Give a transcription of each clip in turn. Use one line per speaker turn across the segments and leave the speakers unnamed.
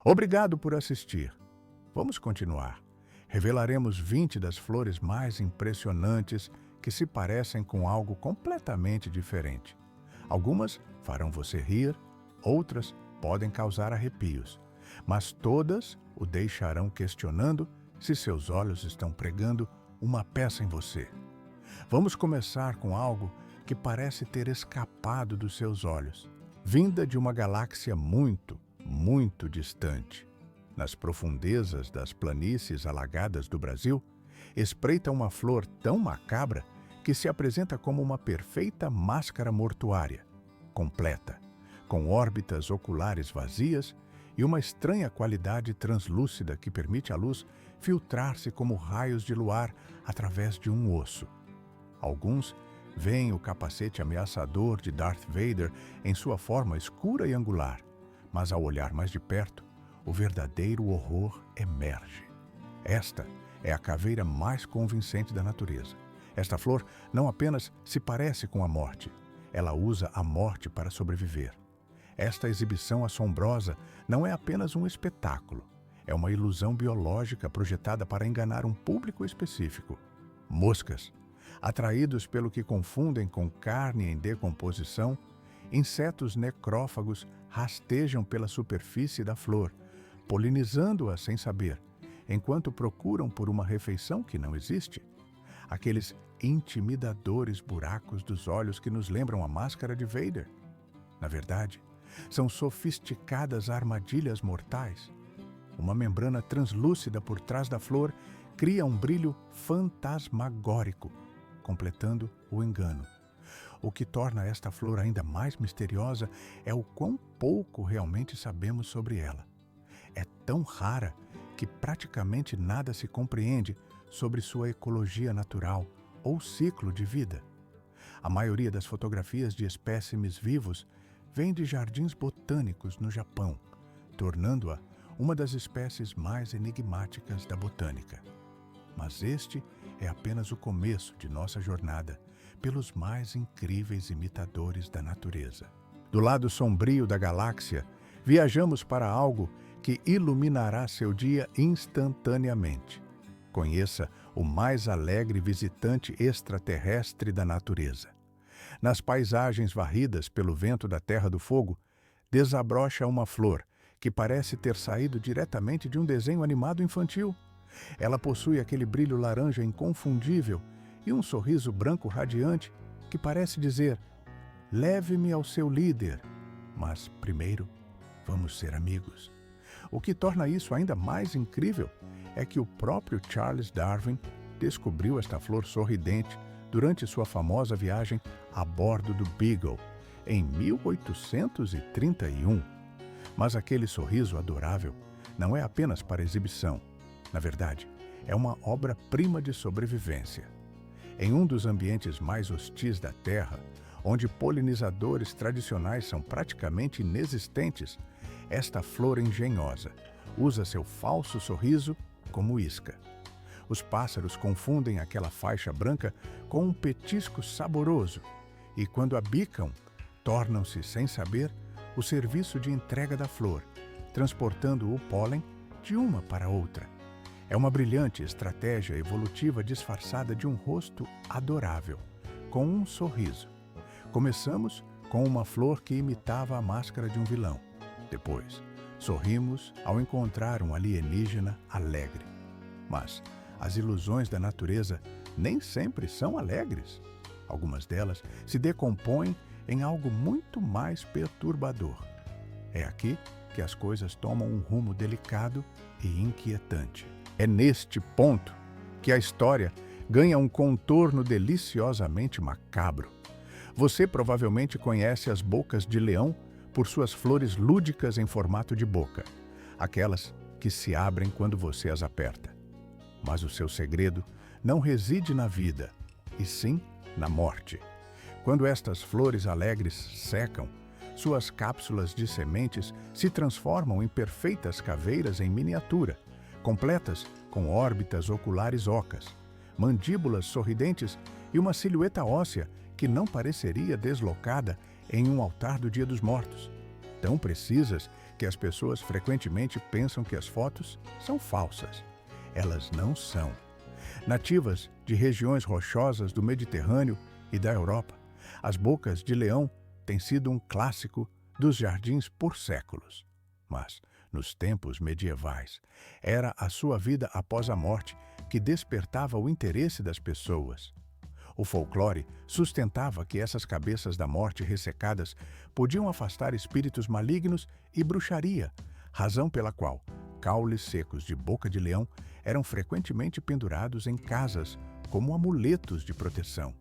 Obrigado por assistir. Vamos continuar. Revelaremos 20 das flores mais impressionantes que se parecem com algo completamente diferente. Algumas farão você rir, outras podem causar arrepios, mas todas o deixarão questionando se seus olhos estão pregando uma peça em você. Vamos começar com algo que parece ter escapado dos seus olhos, vinda de uma galáxia muito, muito distante. Nas profundezas das planícies alagadas do Brasil, espreita uma flor tão macabra que se apresenta como uma perfeita máscara mortuária, completa, com órbitas oculares vazias e uma estranha qualidade translúcida que permite à luz filtrar-se como raios de luar através de um osso. Alguns veem o capacete ameaçador de Darth Vader em sua forma escura e angular, mas ao olhar mais de perto, o verdadeiro horror emerge. Esta é a caveira mais convincente da natureza. Esta flor não apenas se parece com a morte, ela usa a morte para sobreviver. Esta exibição assombrosa não é apenas um espetáculo, é uma ilusão biológica projetada para enganar um público específico. Moscas, atraídos pelo que confundem com carne em decomposição, insetos necrófagos rastejam pela superfície da flor, polinizando-a sem saber, enquanto procuram por uma refeição que não existe. Aqueles intimidadores buracos dos olhos que nos lembram a máscara de Vader. Na verdade, são sofisticadas armadilhas mortais. Uma membrana translúcida por trás da flor cria um brilho fantasmagórico, completando o engano. O que torna esta flor ainda mais misteriosa é o quão pouco realmente sabemos sobre ela. É tão rara que praticamente nada se compreende sobre sua ecologia natural ou ciclo de vida. A maioria das fotografias de espécimes vivos vem de jardins botânicos no Japão, tornando-a uma das espécies mais enigmáticas da botânica. Mas este é apenas o começo de nossa jornada pelos mais incríveis imitadores da natureza. Do lado sombrio da galáxia, viajamos para algo que iluminará seu dia instantaneamente. Conheça o mais alegre visitante extraterrestre da natureza. Nas paisagens varridas pelo vento da Terra do Fogo, desabrocha uma flor que parece ter saído diretamente de um desenho animado infantil. Ela possui aquele brilho laranja inconfundível e um sorriso branco radiante que parece dizer: leve-me ao seu líder, mas primeiro vamos ser amigos. O que torna isso ainda mais incrível é que o próprio Charles Darwin descobriu esta flor sorridente durante sua famosa viagem a bordo do Beagle, em 1831. Mas aquele sorriso adorável não é apenas para exibição. Na verdade, é uma obra-prima de sobrevivência. Em um dos ambientes mais hostis da Terra, onde polinizadores tradicionais são praticamente inexistentes, esta flor engenhosa usa seu falso sorriso como isca. Os pássaros confundem aquela faixa branca com um petisco saboroso e, quando a bicam, tornam-se, sem saber, o serviço de entrega da flor, transportando o pólen de uma para outra. É uma brilhante estratégia evolutiva disfarçada de um rosto adorável, com um sorriso. Começamos com uma flor que imitava a máscara de um vilão. Depois, sorrimos ao encontrar um alienígena alegre. Mas as ilusões da natureza nem sempre são alegres. Algumas delas se decompõem em algo muito mais perturbador. É aqui que as coisas tomam um rumo delicado e inquietante. É neste ponto que a história ganha um contorno deliciosamente macabro. Você provavelmente conhece as bocas de leão por suas flores lúdicas em formato de boca, aquelas que se abrem quando você as aperta. Mas o seu segredo não reside na vida, e sim na morte. Quando estas flores alegres secam, suas cápsulas de sementes se transformam em perfeitas caveiras em miniatura, completas com órbitas oculares ocas, mandíbulas sorridentes e uma silhueta óssea que não pareceria deslocada em um altar do Dia dos Mortos, tão precisas que as pessoas frequentemente pensam que as fotos são falsas. Elas não são. Nativas de regiões rochosas do Mediterrâneo e da Europa, as bocas de leão têm sido um clássico dos jardins por séculos. Mas, nos tempos medievais, era a sua vida após a morte que despertava o interesse das pessoas. O folclore sustentava que essas cabeças da morte ressecadas podiam afastar espíritos malignos e bruxaria, razão pela qual caules secos de boca de leão eram frequentemente pendurados em casas como amuletos de proteção.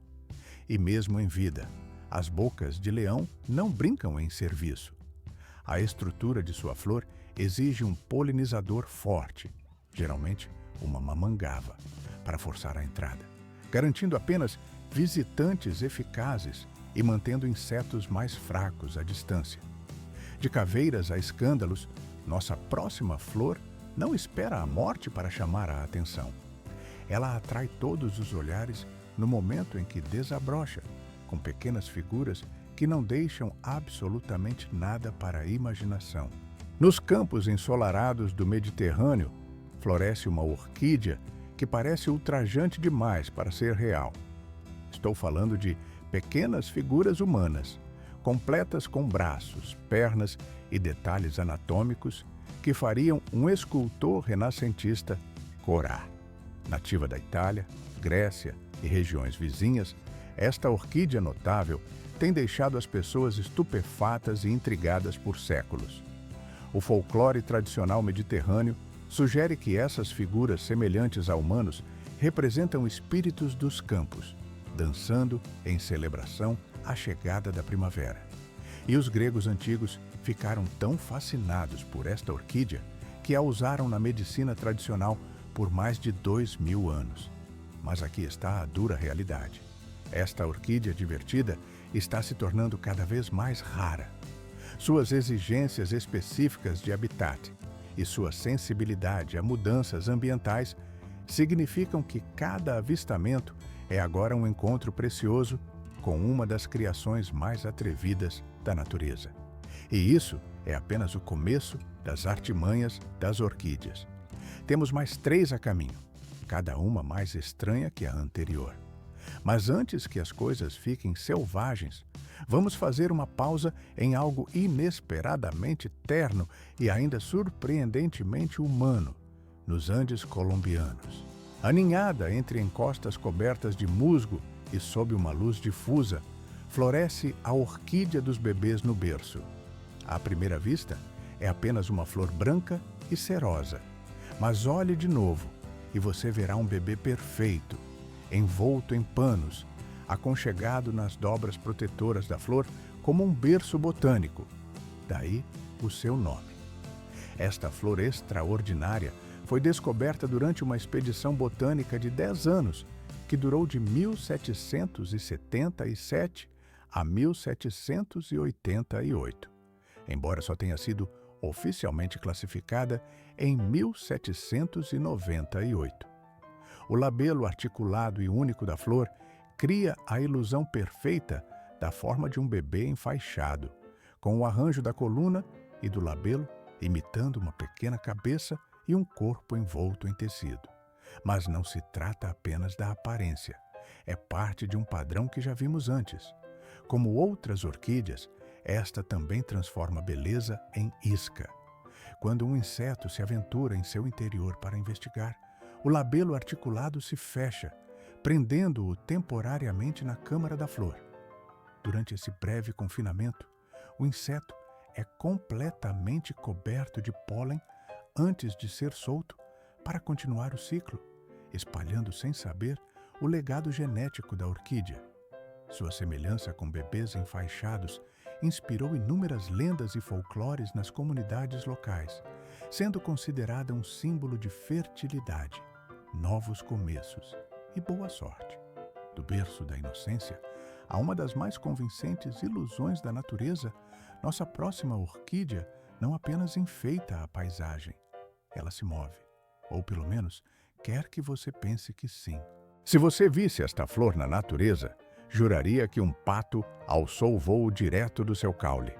E mesmo em vida, as bocas de leão não brincam em serviço. A estrutura de sua flor exige um polinizador forte, geralmente uma mamangava, para forçar a entrada, garantindo apenas visitantes eficazes e mantendo insetos mais fracos à distância. De caveiras a escândalos, nossa próxima flor não espera a morte para chamar a atenção. Ela atrai todos os olhares no momento em que desabrocha, com pequenas figuras que não deixam absolutamente nada para a imaginação. Nos campos ensolarados do Mediterrâneo, floresce uma orquídea que parece ultrajante demais para ser real. Estou falando de pequenas figuras humanas, completas com braços, pernas e detalhes anatômicos que fariam um escultor renascentista corar. Nativa da Itália, Grécia e regiões vizinhas, esta orquídea notável tem deixado as pessoas estupefatas e intrigadas por séculos. O folclore tradicional mediterrâneo sugere que essas figuras semelhantes a humanos representam espíritos dos campos, dançando em celebração à chegada da primavera. E os gregos antigos ficaram tão fascinados por esta orquídea que a usaram na medicina tradicional por mais de 2000 anos. Mas aqui está a dura realidade. Esta orquídea divertida está se tornando cada vez mais rara. Suas exigências específicas de habitat e sua sensibilidade a mudanças ambientais significam que cada avistamento é agora um encontro precioso com uma das criações mais atrevidas da natureza. E isso é apenas o começo das artimanhas das orquídeas. Temos mais 3 a caminho, cada uma mais estranha que a anterior. Mas antes que as coisas fiquem selvagens, vamos fazer uma pausa em algo inesperadamente terno e ainda surpreendentemente humano, nos Andes colombianos. Aninhada entre encostas cobertas de musgo e sob uma luz difusa, floresce a orquídea dos bebês no berço. À primeira vista, é apenas uma flor branca e serosa. Mas olhe de novo e você verá um bebê perfeito, envolto em panos, aconchegado nas dobras protetoras da flor como um berço botânico. Daí o seu nome. Esta flor extraordinária foi descoberta durante uma expedição botânica de 10 anos, que durou de 1777 a 1788, embora só tenha sido oficialmente classificada em 1798. O labelo articulado e único da flor cria a ilusão perfeita da forma de um bebê enfaixado, com o arranjo da coluna e do labelo imitando uma pequena cabeça e um corpo envolto em tecido. Mas não se trata apenas da aparência, é parte de um padrão que já vimos antes. Como outras orquídeas, esta também transforma a beleza em isca. Quando um inseto se aventura em seu interior para investigar, o labelo articulado se fecha, prendendo-o temporariamente na câmara da flor. Durante esse breve confinamento, o inseto é completamente coberto de pólen antes de ser solto para continuar o ciclo, espalhando sem saber o legado genético da orquídea. Sua semelhança com bebês enfaixados inspirou inúmeras lendas e folclores nas comunidades locais, sendo considerada um símbolo de fertilidade, novos começos e boa sorte. Do berço da inocência a uma das mais convincentes ilusões da natureza, nossa próxima orquídea não apenas enfeita a paisagem, ela se move, ou pelo menos quer que você pense que sim. Se você visse esta flor na natureza, juraria que um pato alçou o voo direto do seu caule.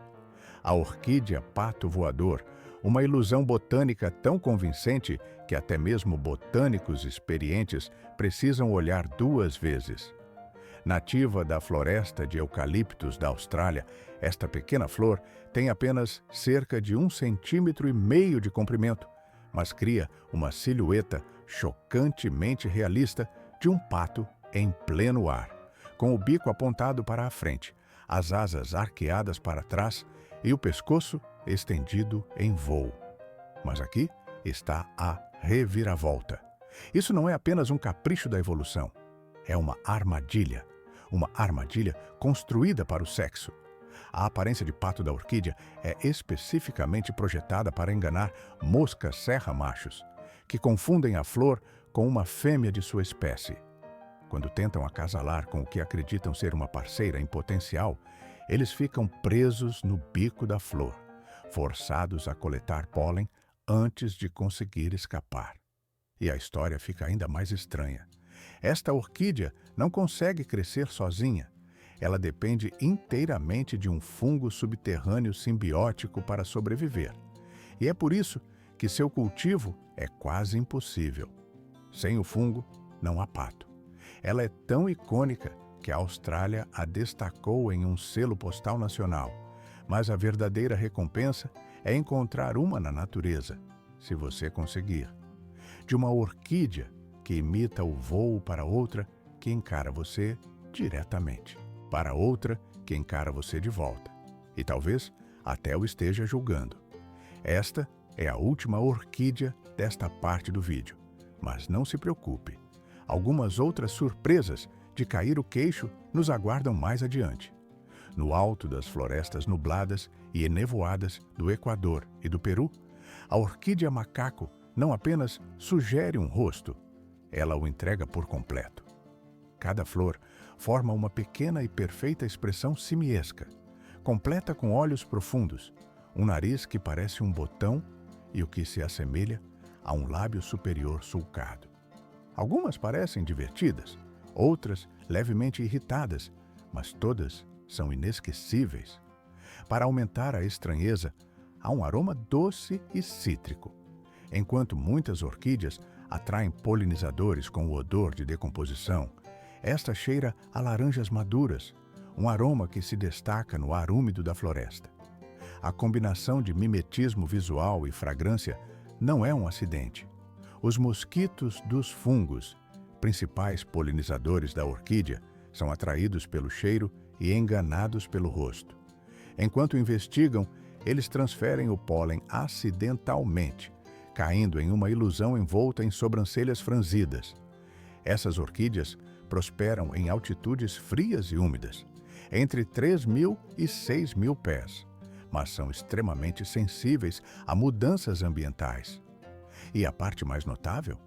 A orquídea pato voador, uma ilusão botânica tão convincente que até mesmo botânicos experientes precisam olhar 2 vezes. Nativa da floresta de eucaliptos da Austrália, esta pequena flor tem apenas cerca de 1,5 cm de comprimento, mas cria uma silhueta chocantemente realista de um pato em pleno ar, com o bico apontado para a frente, as asas arqueadas para trás e o pescoço estendido em voo. Mas aqui está a reviravolta. Isso não é apenas um capricho da evolução, é uma armadilha construída para o sexo. A aparência de pato da orquídea é especificamente projetada para enganar moscas serra-machos, que confundem a flor com uma fêmea de sua espécie. Quando tentam acasalar com o que acreditam ser uma parceira em potencial, eles ficam presos no bico da flor, forçados a coletar pólen antes de conseguir escapar. E a história fica ainda mais estranha. Esta orquídea não consegue crescer sozinha. Ela depende inteiramente de um fungo subterrâneo simbiótico para sobreviver. E é por isso que seu cultivo é quase impossível. Sem o fungo, não há pato. Ela é tão icônica que a Austrália a destacou em um selo postal nacional. Mas a verdadeira recompensa é encontrar uma na natureza, se você conseguir. De uma orquídea que imita o voo para outra que encara você diretamente, para outra que encara você de volta, e talvez até o esteja julgando. Esta é a última orquídea desta parte do vídeo, mas não se preocupe. Algumas outras surpresas de cair o queixo nos aguardam mais adiante. No alto das florestas nubladas e enevoadas do Equador e do Peru, a orquídea macaco não apenas sugere um rosto, ela o entrega por completo. Cada flor forma uma pequena e perfeita expressão simiesca, completa com olhos profundos, um nariz que parece um botão e o que se assemelha a um lábio superior sulcado. Algumas parecem divertidas, outras levemente irritadas, mas todas são inesquecíveis. Para aumentar a estranheza, há um aroma doce e cítrico. Enquanto muitas orquídeas atraem polinizadores com o odor de decomposição, esta cheira a laranjas maduras, um aroma que se destaca no ar úmido da floresta. A combinação de mimetismo visual e fragrância não é um acidente. Os mosquitos dos fungos, principais polinizadores da orquídea, são atraídos pelo cheiro e enganados pelo rosto. Enquanto investigam, eles transferem o pólen acidentalmente, caindo em uma ilusão envolta em sobrancelhas franzidas. Essas orquídeas prosperam em altitudes frias e úmidas, entre 3.000 e 6.000 pés, mas são extremamente sensíveis a mudanças ambientais. E a parte mais notável?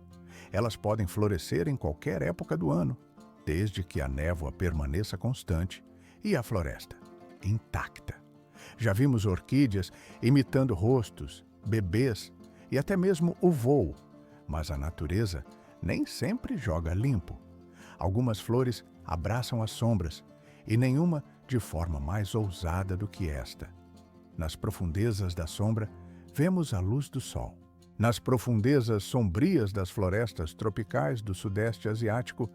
Elas podem florescer em qualquer época do ano, desde que a névoa permaneça constante e a floresta intacta. Já vimos orquídeas imitando rostos, bebês e até mesmo o voo, mas a natureza nem sempre joga limpo. Algumas flores abraçam as sombras e nenhuma de forma mais ousada do que esta. Nas profundezas da sombra, vemos a luz do sol. Nas profundezas sombrias das florestas tropicais do Sudeste Asiático,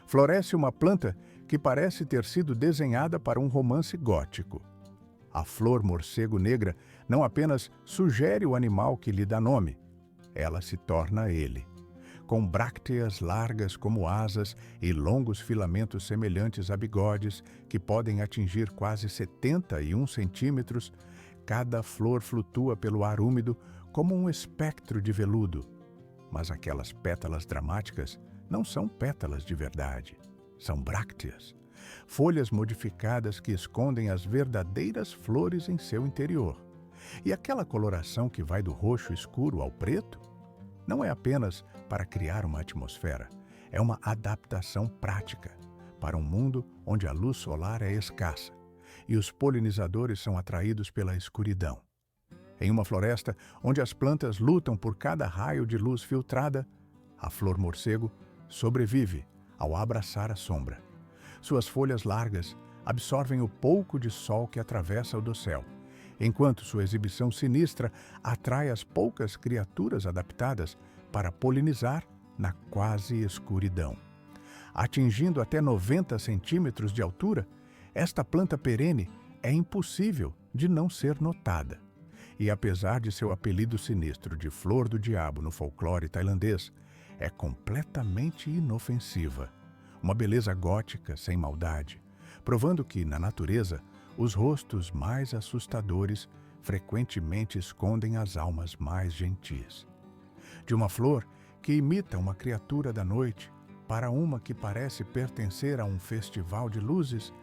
floresce uma planta que parece ter sido desenhada para um romance gótico. A flor morcego negra não apenas sugere o animal que lhe dá nome, ela se torna ele. Com brácteas largas como asas e longos filamentos semelhantes a bigodes que podem atingir quase 71 centímetros, cada flor flutua pelo ar úmido como um espectro de veludo. Mas aquelas pétalas dramáticas não são pétalas de verdade, são brácteas, folhas modificadas que escondem as verdadeiras flores em seu interior. E aquela coloração que vai do roxo escuro ao preto não é apenas para criar uma atmosfera, é uma adaptação prática para um mundo onde a luz solar é escassa e os polinizadores são atraídos pela escuridão. Em uma floresta onde as plantas lutam por cada raio de luz filtrada, a flor morcego sobrevive ao abraçar a sombra. Suas folhas largas absorvem o pouco de sol que atravessa o dossel, enquanto sua exibição sinistra atrai as poucas criaturas adaptadas para polinizar na quase escuridão. Atingindo até 90 centímetros de altura, esta planta perene é impossível de não ser notada. E apesar de seu apelido sinistro de Flor do Diabo no folclore tailandês, é completamente inofensiva. Uma beleza gótica sem maldade, provando que, na natureza, os rostos mais assustadores frequentemente escondem as almas mais gentis. De uma flor que imita uma criatura da noite para uma que parece pertencer a um festival de luzes,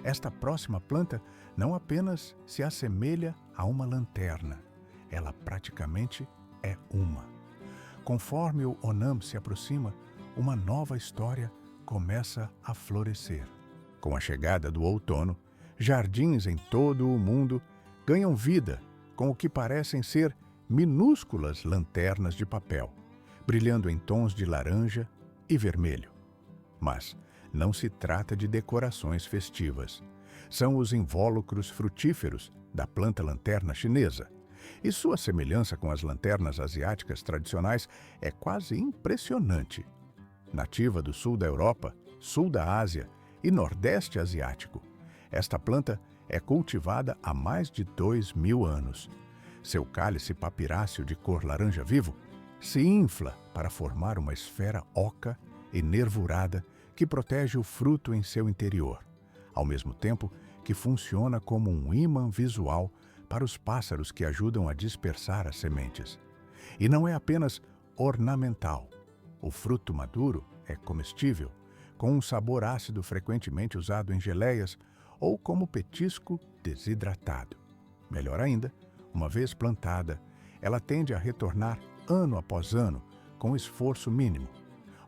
esta próxima planta não apenas se assemelha a uma lanterna, ela praticamente é uma. Conforme o Onam se aproxima, uma nova história começa a florescer. Com a chegada do outono, jardins em todo o mundo ganham vida com o que parecem ser minúsculas lanternas de papel, brilhando em tons de laranja e vermelho. Mas não se trata de decorações festivas. São os invólucros frutíferos da planta lanterna chinesa. E sua semelhança com as lanternas asiáticas tradicionais é quase impressionante. Nativa do sul da Europa, sul da Ásia e nordeste asiático, esta planta é cultivada há mais de 2.000 anos. Seu cálice papiráceo de cor laranja vivo se infla para formar uma esfera oca e nervurada que protege o fruto em seu interior, ao mesmo tempo que funciona como um ímã visual para os pássaros que ajudam a dispersar as sementes. E não é apenas ornamental. O fruto maduro é comestível, com um sabor ácido frequentemente usado em geleias ou como petisco desidratado. Melhor ainda, uma vez plantada, ela tende a retornar ano após ano, com esforço mínimo.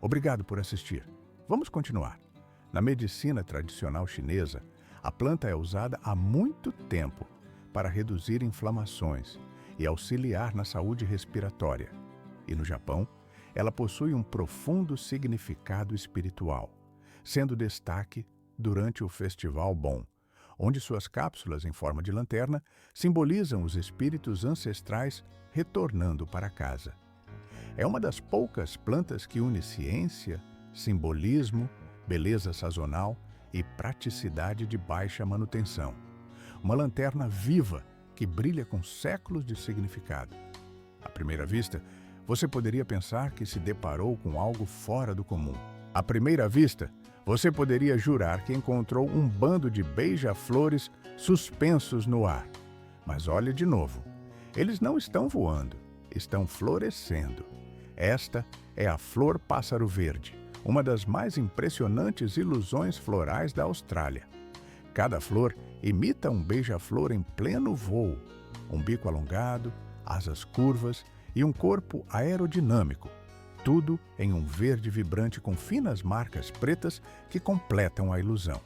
Obrigado por assistir. Vamos continuar. Na medicina tradicional chinesa, a planta é usada há muito tempo para reduzir inflamações e auxiliar na saúde respiratória. E no Japão, ela possui um profundo significado espiritual, sendo destaque durante o Festival Bon, onde suas cápsulas em forma de lanterna simbolizam os espíritos ancestrais retornando para casa. É uma das poucas plantas que une ciência, simbolismo, beleza sazonal e praticidade de baixa manutenção. Uma lanterna viva que brilha com séculos de significado. À primeira vista, você poderia pensar que se deparou com algo fora do comum. À primeira vista, você poderia jurar que encontrou um bando de beija-flores suspensos no ar. Mas olhe de novo. Eles não estão voando, estão florescendo. Esta é a flor pássaro verde, uma das mais impressionantes ilusões florais da Austrália. Cada flor imita um beija-flor em pleno voo, um bico alongado, asas curvas e um corpo aerodinâmico, tudo em um verde vibrante com finas marcas pretas que completam a ilusão.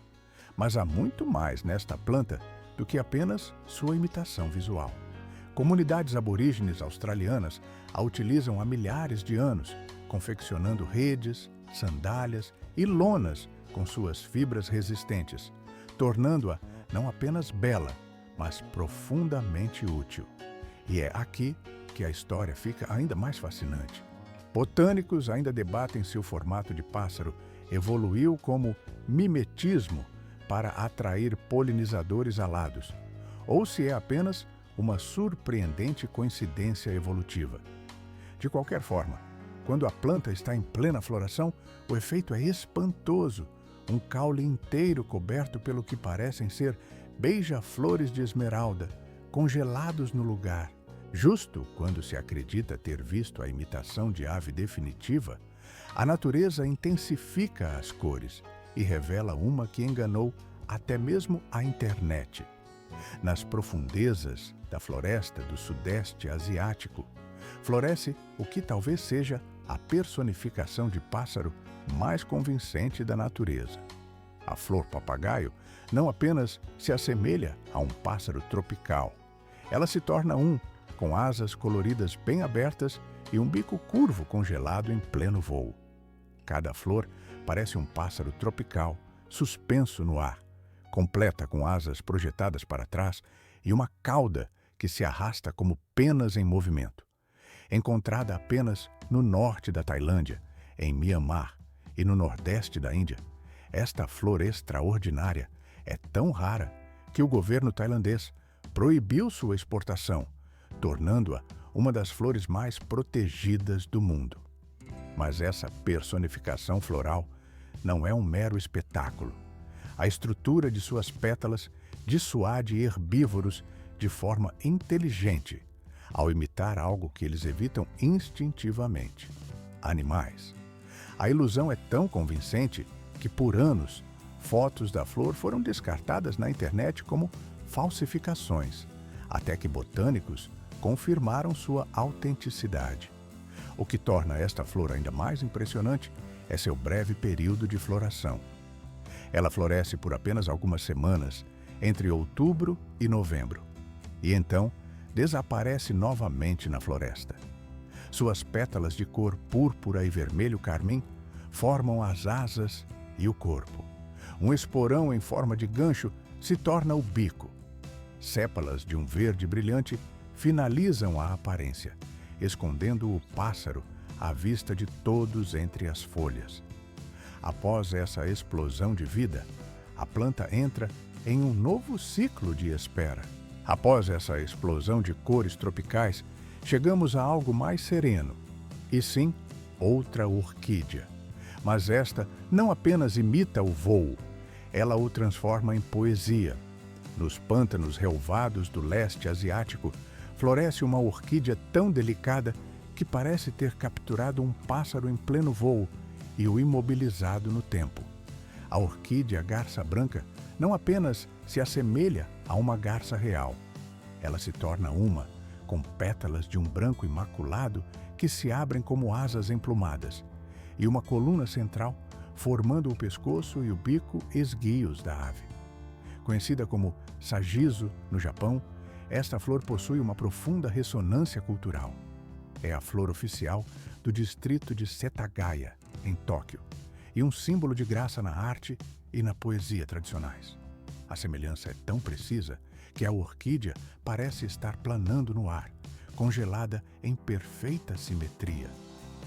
Mas há muito mais nesta planta do que apenas sua imitação visual. Comunidades aborígenes australianas a utilizam há milhares de anos, confeccionando redes, sandálias e lonas com suas fibras resistentes, tornando-a não apenas bela, mas profundamente útil. E é aqui que a história fica ainda mais fascinante. Botânicos ainda debatem se o formato de pássaro evoluiu como mimetismo para atrair polinizadores alados, ou se é apenas uma surpreendente coincidência evolutiva. De qualquer forma, quando a planta está em plena floração, o efeito é espantoso. Um caule inteiro coberto pelo que parecem ser beija-flores de esmeralda, congelados no lugar. Justo quando se acredita ter visto a imitação de ave definitiva, a natureza intensifica as cores e revela uma que enganou até mesmo a internet. Nas profundezas da floresta do Sudeste Asiático, floresce o que talvez seja a personificação de pássaro mais convincente da natureza. A flor papagaio não apenas se assemelha a um pássaro tropical, ela se torna com asas coloridas bem abertas e um bico curvo congelado em pleno voo. Cada flor parece um pássaro tropical, suspenso no ar, completa com asas projetadas para trás e uma cauda que se arrasta como penas em movimento. Encontrada apenas no norte da Tailândia, em Mianmar e no nordeste da Índia, esta flor extraordinária é tão rara que o governo tailandês proibiu sua exportação, tornando-a uma das flores mais protegidas do mundo. Mas essa personificação floral não é um mero espetáculo. A estrutura de suas pétalas dissuade herbívoros de forma inteligente, ao imitar algo que eles evitam instintivamente: animais. A ilusão é tão convincente que, por anos, fotos da flor foram descartadas na internet como falsificações, até que botânicos confirmaram sua autenticidade. O que torna esta flor ainda mais impressionante é seu breve período de floração. Ela floresce por apenas algumas semanas, entre outubro e novembro, e então desaparece novamente na floresta. Suas pétalas de cor púrpura e vermelho carmim formam as asas e o corpo. Um esporão em forma de gancho se torna o bico. Sépalas de um verde brilhante finalizam a aparência, escondendo o pássaro à vista de todos entre as folhas. Após essa explosão de vida, a planta entra em um novo ciclo de espera. Após essa explosão de cores tropicais, chegamos a algo mais sereno. E sim, outra orquídea. Mas esta não apenas imita o voo, ela o transforma em poesia. Nos pântanos relvados do leste asiático, floresce uma orquídea tão delicada que parece ter capturado um pássaro em pleno voo e o imobilizado no tempo. A orquídea garça branca não apenas se assemelha a uma garça real, ela se torna uma, com pétalas de um branco imaculado que se abrem como asas emplumadas, e uma coluna central formando o pescoço e o bico esguios da ave. Conhecida como Sajizo no Japão, esta flor possui uma profunda ressonância cultural. É a flor oficial do distrito de Setagaya, em Tóquio, e um símbolo de graça na arte e na poesia tradicionais. A semelhança é tão precisa que a orquídea parece estar planando no ar, congelada em perfeita simetria.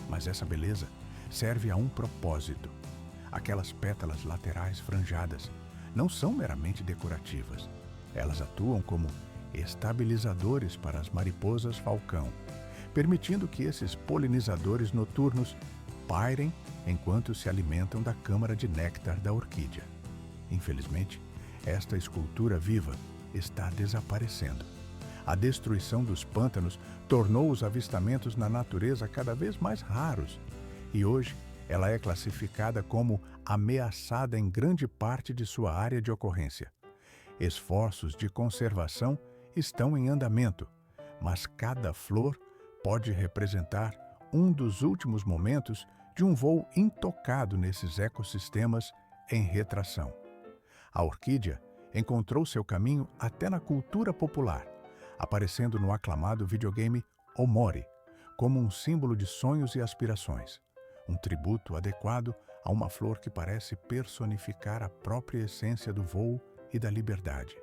Mas essa beleza serve a um propósito. Aquelas pétalas laterais franjadas não são meramente decorativas. Elas atuam como estabilizadores para as mariposas falcão, permitindo que esses polinizadores noturnos pairem enquanto se alimentam da câmara de néctar da orquídea. Infelizmente, esta escultura viva está desaparecendo. A destruição dos pântanos tornou os avistamentos na natureza cada vez mais raros, e hoje ela é classificada como ameaçada em grande parte de sua área de ocorrência. Esforços de conservação estão em andamento, mas cada flor pode representar um dos últimos momentos de um voo intocado nesses ecossistemas em retração. A orquídea encontrou seu caminho até na cultura popular, aparecendo no aclamado videogame Omori, como um símbolo de sonhos e aspirações, um tributo adequado a uma flor que parece personificar a própria essência do voo e da liberdade.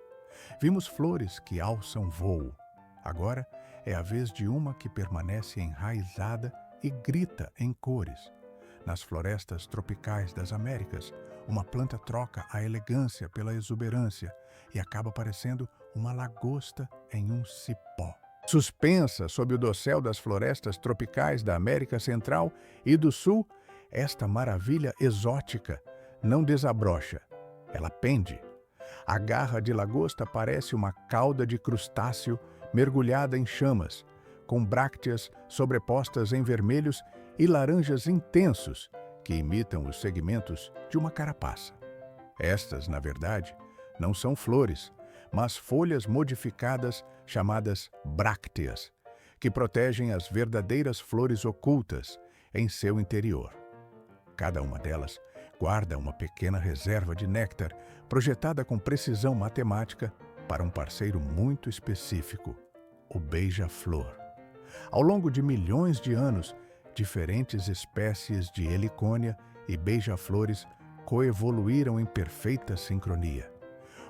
Vimos flores que alçam voo. Agora é a vez de uma que permanece enraizada e grita em cores. Nas florestas tropicais das Américas, uma planta troca a elegância pela exuberância e acaba parecendo uma lagosta em um cipó. Suspensa sob o dossel das florestas tropicais da América Central e do Sul, esta maravilha exótica não desabrocha, ela pende. A garra de lagosta parece uma cauda de crustáceo mergulhada em chamas, com brácteas sobrepostas em vermelhos e laranjas intensos que imitam os segmentos de uma carapaça. Estas, na verdade, não são flores, mas folhas modificadas chamadas brácteas, que protegem as verdadeiras flores ocultas em seu interior. Cada uma delas guarda uma pequena reserva de néctar projetada com precisão matemática para um parceiro muito específico, o beija-flor. Ao longo de milhões de anos, diferentes espécies de helicônia e beija-flores coevoluíram em perfeita sincronia.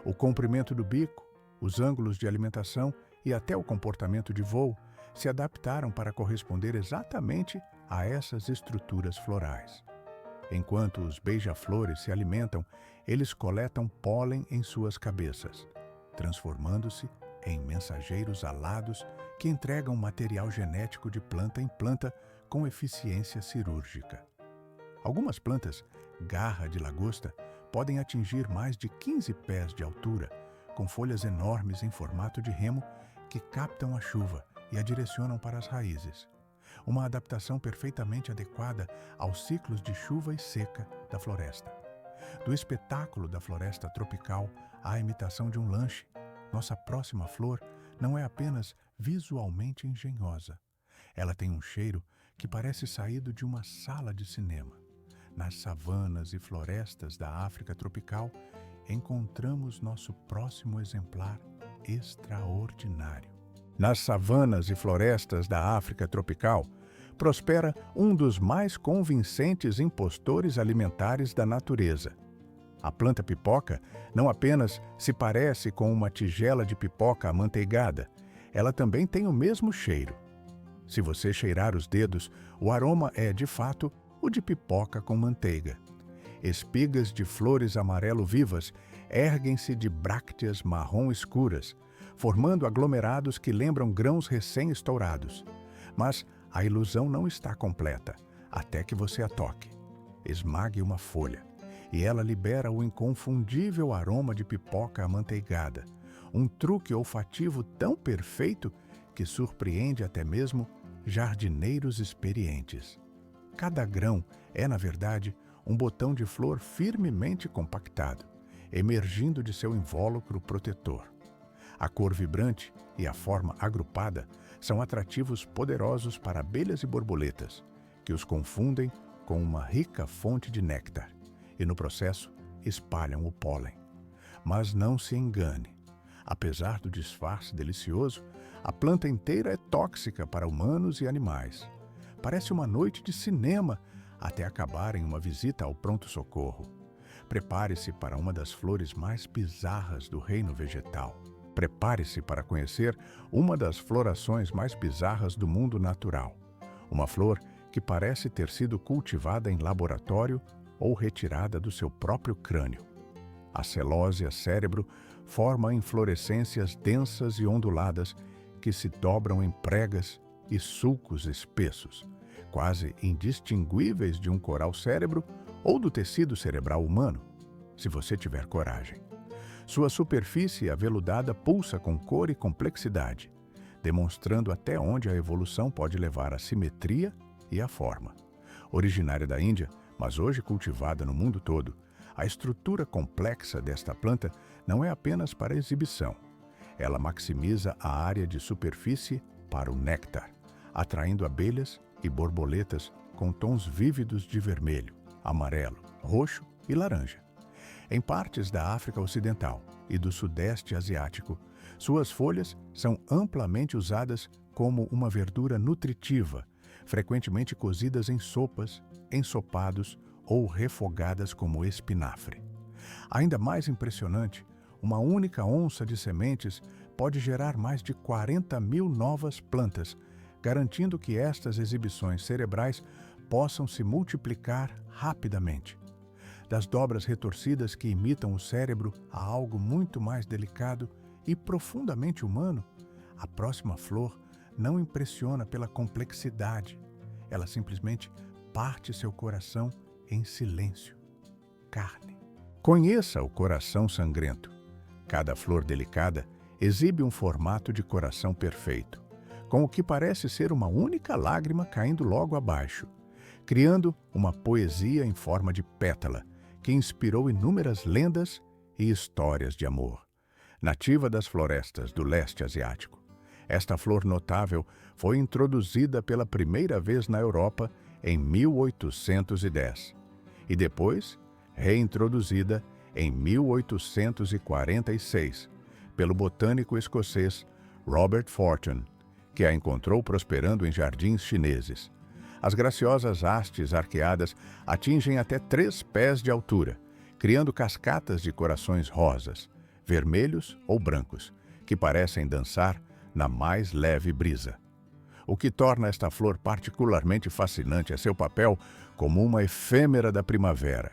O comprimento do bico, os ângulos de alimentação e até o comportamento de voo se adaptaram para corresponder exatamente a essas estruturas florais. Enquanto os beija-flores se alimentam, eles coletam pólen em suas cabeças, transformando-se em mensageiros alados que entregam material genético de planta em planta com eficiência cirúrgica. Algumas plantas, garra de lagosta, podem atingir mais de 15 pés de altura, com folhas enormes em formato de remo que captam a chuva e a direcionam para as raízes. Uma adaptação perfeitamente adequada aos ciclos de chuva e seca da floresta. Do espetáculo da floresta tropical à imitação de um lanche, nossa próxima flor não é apenas visualmente engenhosa. Ela tem um cheiro que parece saído de uma sala de cinema. Nas savanas e florestas da África tropical, encontramos nosso próximo exemplar extraordinário. Nas savanas e florestas da África tropical, prospera um dos mais convincentes impostores alimentares da natureza. A planta pipoca não apenas se parece com uma tigela de pipoca amanteigada, ela também tem o mesmo cheiro. Se você cheirar os dedos, o aroma é, de fato, o de pipoca com manteiga. Espigas de flores amarelo vivas erguem-se de brácteas marrom escuras, formando aglomerados que lembram grãos recém-estourados. Mas a ilusão não está completa, até que você a toque. Esmague uma folha, e ela libera o inconfundível aroma de pipoca amanteigada, um truque olfativo tão perfeito que surpreende até mesmo jardineiros experientes. Cada grão é, na verdade, um botão de flor firmemente compactado, emergindo de seu invólucro protetor. A cor vibrante e a forma agrupada são atrativos poderosos para abelhas e borboletas, que os confundem com uma rica fonte de néctar e, no processo, espalham o pólen. Mas não se engane. Apesar do disfarce delicioso, a planta inteira é tóxica para humanos e animais. Parece uma noite de cinema até acabar em uma visita ao pronto-socorro. Prepare-se para uma das flores mais bizarras do reino vegetal. Prepare-se para conhecer uma das florações mais bizarras do mundo natural. Uma flor que parece ter sido cultivada em laboratório ou retirada do seu próprio crânio. A celósia cérebro forma inflorescências densas e onduladas que se dobram em pregas e sulcos espessos, quase indistinguíveis de um coral cérebro ou do tecido cerebral humano, se você tiver coragem. Sua superfície aveludada pulsa com cor e complexidade, demonstrando até onde a evolução pode levar a simetria e a forma. Originária da Índia, mas hoje cultivada no mundo todo, a estrutura complexa desta planta não é apenas para exibição. Ela maximiza a área de superfície para o néctar, atraindo abelhas e borboletas com tons vívidos de vermelho, amarelo, roxo e laranja. Em partes da África Ocidental e do Sudeste Asiático, suas folhas são amplamente usadas como uma verdura nutritiva, frequentemente cozidas em sopas, ensopados ou refogadas como espinafre. Ainda mais impressionante, uma única onça de sementes pode gerar mais de 40.000 novas plantas, garantindo que estas exibições cerebrais possam se multiplicar rapidamente. Das dobras retorcidas que imitam o cérebro a algo muito mais delicado e profundamente humano, a próxima flor não impressiona pela complexidade. Ela simplesmente parte seu coração em silêncio. Carne. Conheça o coração sangrento. Cada flor delicada exibe um formato de coração perfeito, com o que parece ser uma única lágrima caindo logo abaixo, criando uma poesia em forma de pétala que inspirou inúmeras lendas e histórias de amor. Nativa das florestas do leste asiático, esta flor notável foi introduzida pela primeira vez na Europa em 1810 e depois reintroduzida em 1846 pelo botânico escocês Robert Fortune, que a encontrou prosperando em jardins chineses. As graciosas hastes arqueadas atingem até 3 pés de altura, criando cascatas de corações rosas, vermelhos ou brancos, que parecem dançar na mais leve brisa. O que torna esta flor particularmente fascinante é seu papel como uma efêmera da primavera.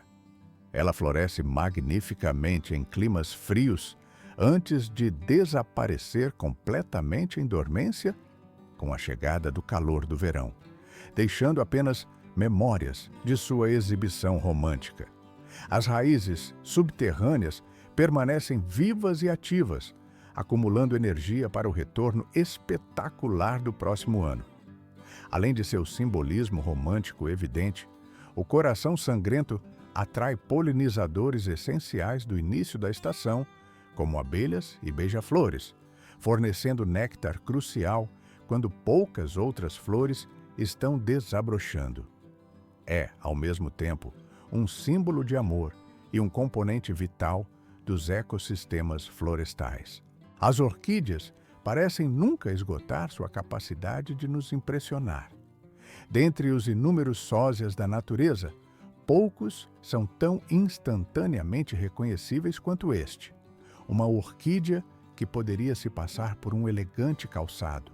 Ela floresce magnificamente em climas frios antes de desaparecer completamente em dormência com a chegada do calor do verão, deixando apenas memórias de sua exibição romântica. As raízes subterrâneas permanecem vivas e ativas, acumulando energia para o retorno espetacular do próximo ano. Além de seu simbolismo romântico evidente, o coração sangrento atrai polinizadores essenciais do início da estação, como abelhas e beija-flores, fornecendo néctar crucial quando poucas outras flores estão desabrochando. É, ao mesmo tempo, um símbolo de amor e um componente vital dos ecossistemas florestais. As orquídeas parecem nunca esgotar sua capacidade de nos impressionar. Dentre os inúmeros sósias da natureza, poucos são tão instantaneamente reconhecíveis quanto este. Uma orquídea que poderia se passar por um elegante calçado.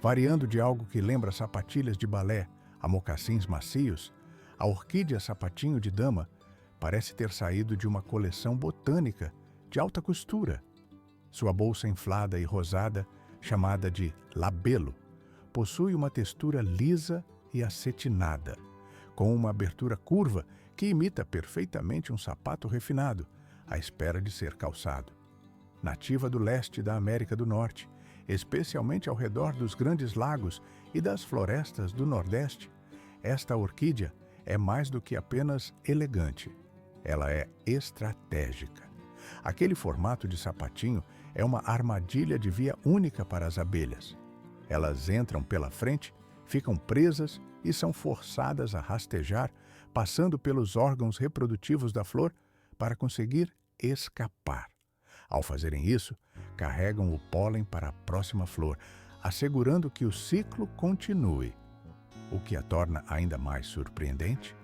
Variando de algo que lembra sapatilhas de balé a mocassins macios, a orquídea sapatinho de dama parece ter saído de uma coleção botânica de alta costura. Sua bolsa inflada e rosada, chamada de labelo, possui uma textura lisa e acetinada, com uma abertura curva que imita perfeitamente um sapato refinado, à espera de ser calçado. Nativa do leste da América do Norte, especialmente ao redor dos grandes lagos e das florestas do Nordeste, esta orquídea é mais do que apenas elegante. Ela é estratégica. Aquele formato de sapatinho é uma armadilha de via única para as abelhas. Elas entram pela frente, ficam presas e são forçadas a rastejar, passando pelos órgãos reprodutivos da flor para conseguir escapar. Ao fazerem isso, carregam o pólen para a próxima flor, assegurando que o ciclo continue. O que a torna ainda mais surpreendente,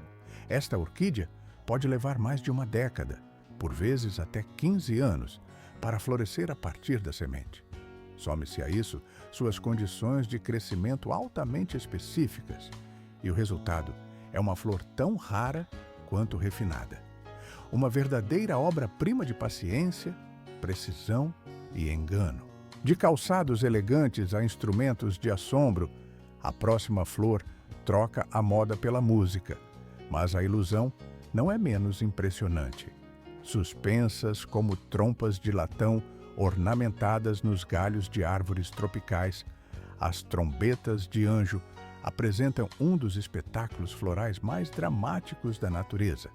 esta orquídea pode levar mais de uma década, por vezes até 15 anos, para florescer a partir da semente. Some-se a isso suas condições de crescimento altamente específicas, e o resultado é uma flor tão rara quanto refinada. Uma verdadeira obra-prima de paciência, precisão e engano. De calçados elegantes a instrumentos de assombro, a próxima flor troca a moda pela música, mas a ilusão não é menos impressionante. Suspensas como trompas de latão ornamentadas nos galhos de árvores tropicais, as trombetas de anjo apresentam um dos espetáculos florais mais dramáticos da natureza.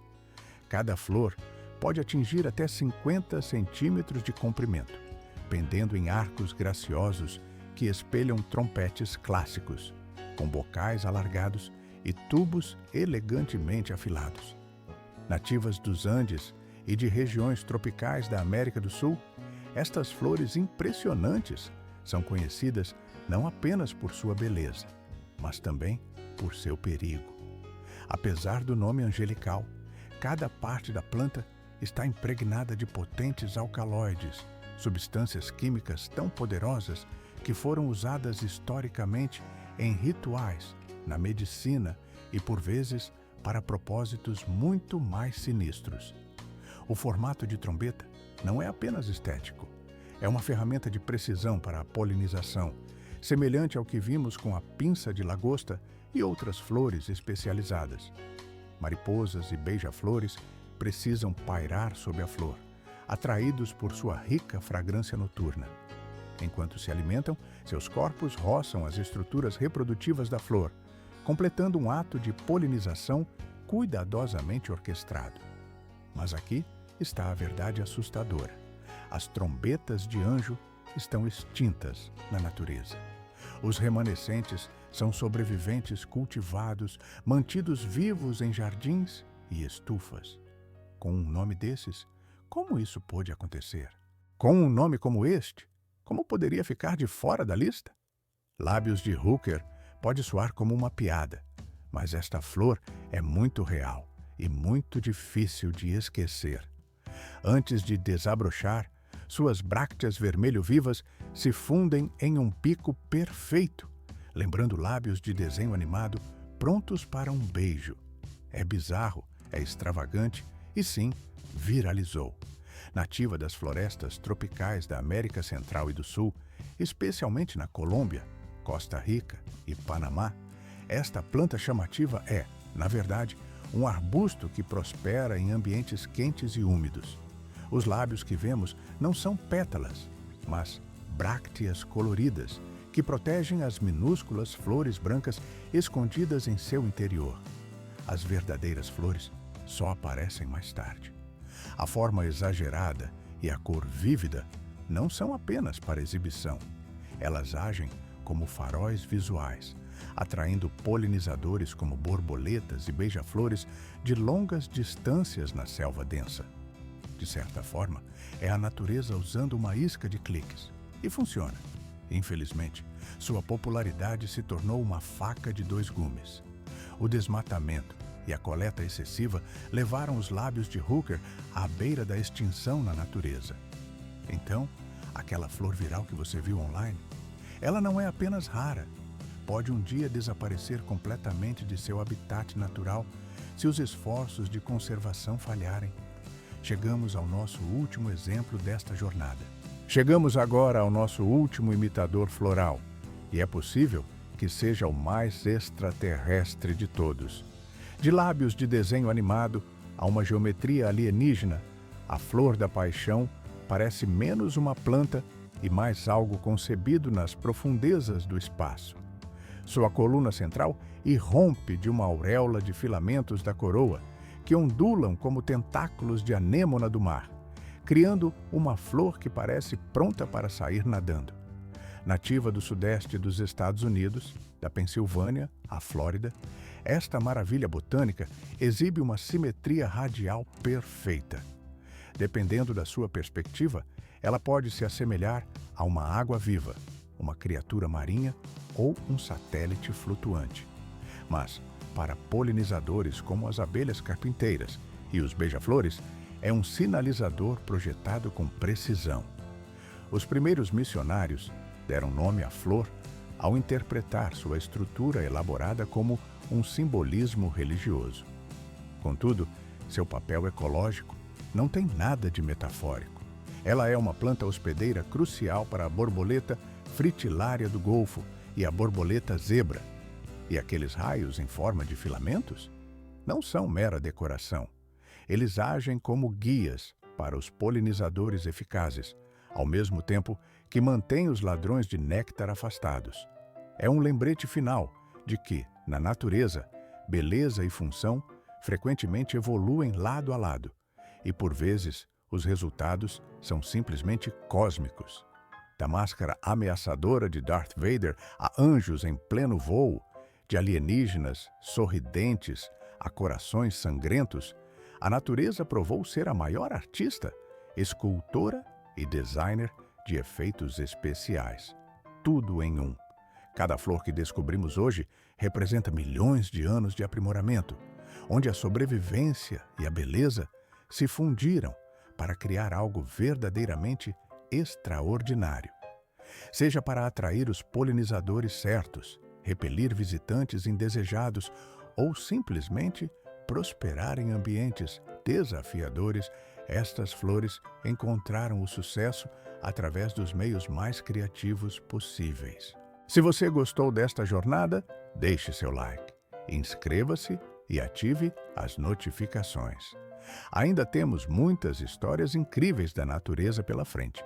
Cada flor pode atingir até 50 centímetros de comprimento, pendendo em arcos graciosos que espelham trompetes clássicos, com bocais alargados e tubos elegantemente afilados. Nativas dos Andes e de regiões tropicais da América do Sul, estas flores impressionantes são conhecidas não apenas por sua beleza, mas também por seu perigo. Apesar do nome angelical, cada parte da planta está impregnada de potentes alcaloides, substâncias químicas tão poderosas que foram usadas historicamente em rituais, na medicina e, por vezes, para propósitos muito mais sinistros. O formato de trombeta não é apenas estético. É uma ferramenta de precisão para a polinização, semelhante ao que vimos com a pinça de lagosta e outras flores especializadas. Mariposas e beija-flores precisam pairar sob a flor, atraídos por sua rica fragrância noturna. Enquanto se alimentam, seus corpos roçam as estruturas reprodutivas da flor, completando um ato de polinização cuidadosamente orquestrado. Mas aqui está a verdade assustadora. As trombetas de anjo estão extintas na natureza. Os remanescentes são sobreviventes cultivados, mantidos vivos em jardins e estufas. Com um nome desses, como isso pôde acontecer? Com um nome como este, como poderia ficar de fora da lista? Lábios de Hooker pode soar como uma piada, mas esta flor é muito real e muito difícil de esquecer. Antes de desabrochar, Suas brácteas vermelho-vivas se fundem em um pico perfeito, lembrando lábios de desenho animado prontos para um beijo. É bizarro, é extravagante e, sim, viralizou. Nativa das florestas tropicais da América Central e do Sul, especialmente na Colômbia, Costa Rica e Panamá, esta planta chamativa é, na verdade, um arbusto que prospera em ambientes quentes e úmidos. Os lábios que vemos não são pétalas, mas brácteas coloridas, que protegem as minúsculas flores brancas escondidas em seu interior. As verdadeiras flores só aparecem mais tarde. A forma exagerada e a cor vívida não são apenas para exibição. Elas agem como faróis visuais, atraindo polinizadores como borboletas e beija-flores de longas distâncias na selva densa. De certa forma, é a natureza usando uma isca de cliques. E funciona. Infelizmente, sua popularidade se tornou uma faca de dois gumes. O desmatamento e a coleta excessiva levaram os lábios de Hooker à beira da extinção na natureza. Então, aquela flor viral que você viu online, ela não é apenas rara. Pode um dia desaparecer completamente de seu habitat natural se os esforços de conservação falharem. Chegamos ao nosso último exemplo desta jornada. Chegamos agora ao nosso último imitador floral, e é possível que seja o mais extraterrestre de todos. De lábios de desenho animado a uma geometria alienígena, a flor da paixão parece menos uma planta e mais algo concebido nas profundezas do espaço. Sua coluna central irrompe de uma auréola de filamentos da coroa, que ondulam como tentáculos de anêmona do mar, criando uma flor que parece pronta para sair nadando. Nativa do sudeste dos Estados Unidos, da Pensilvânia à Flórida, esta maravilha botânica exibe uma simetria radial perfeita. Dependendo da sua perspectiva, ela pode se assemelhar a uma água-viva, uma criatura marinha ou um satélite flutuante. Mas, para polinizadores como as abelhas carpinteiras e os beija-flores, é um sinalizador projetado com precisão. Os primeiros missionários deram nome à flor ao interpretar sua estrutura elaborada como um simbolismo religioso. Contudo, seu papel ecológico não tem nada de metafórico. Ela é uma planta hospedeira crucial para a borboleta fritilária do Golfo e a borboleta zebra. E aqueles raios em forma de filamentos? Não são mera decoração. Eles agem como guias para os polinizadores eficazes, ao mesmo tempo que mantêm os ladrões de néctar afastados. É um lembrete final de que, na natureza, beleza e função frequentemente evoluem lado a lado, e por vezes os resultados são simplesmente cósmicos. Da máscara ameaçadora de Darth Vader a anjos em pleno voo, de alienígenas sorridentes a corações sangrentos, a natureza provou ser a maior artista, escultora e designer de efeitos especiais. Tudo em um. Cada flor que descobrimos hoje representa milhões de anos de aprimoramento, onde a sobrevivência e a beleza se fundiram para criar algo verdadeiramente extraordinário. Seja para atrair os polinizadores certos, repelir visitantes indesejados ou simplesmente prosperar em ambientes desafiadores, estas flores encontraram o sucesso através dos meios mais criativos possíveis. Se você gostou desta jornada, deixe seu like, inscreva-se e ative as notificações. Ainda temos muitas histórias incríveis da natureza pela frente.